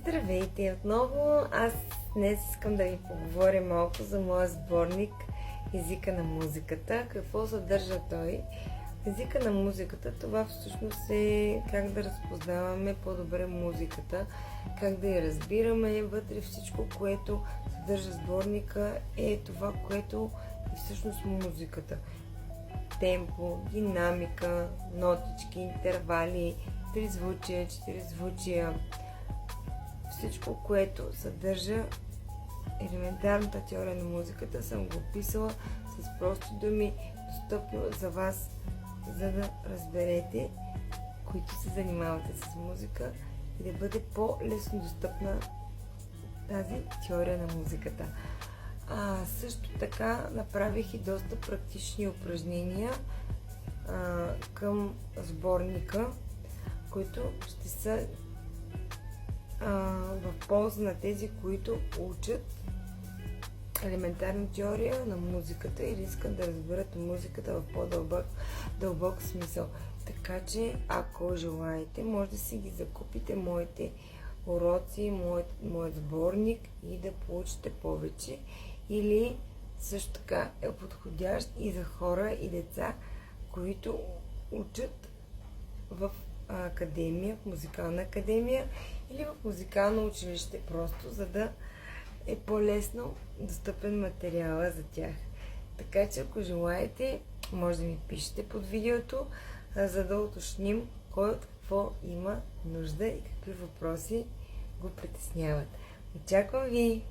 Здравейте отново! Аз днес искам да ви поговоря малко за моя сборник Езика на музиката. Какво съдържа той? Езика на музиката, това всъщност е как да разпознаваме по-добре музиката, как да я разбираме. Вътре всичко, което съдържа сборника, е това, което е всъщност музиката. Темпо, динамика, нотички, интервали, тризвучия, четиризвучия. Всичко, което съдържа елементарната теория на музиката, съм го описала с прости думи, достъпно за вас, за да разберете, които се занимавате с музика и да бъде по-лесно достъпна тази теория на музиката. Също така направих и доста практични упражнения към сборника, които ще са в полза на тези, които учат елементарна теория на музиката или искат да разберат музиката в по-дълбок смисъл. Така че, ако желаете, може да си ги закупите моите уроци, моят сборник и да получите повече. Или също така е подходящ и за хора и деца, които учат в академия, в музикална академия или в музикално училище, просто за да е по-лесно достъпен материала за тях. Така че, ако желаете, може да ми пишете под видеото, за да уточним кой от какво има нужда и какви въпроси го притесняват. Очаквам ви!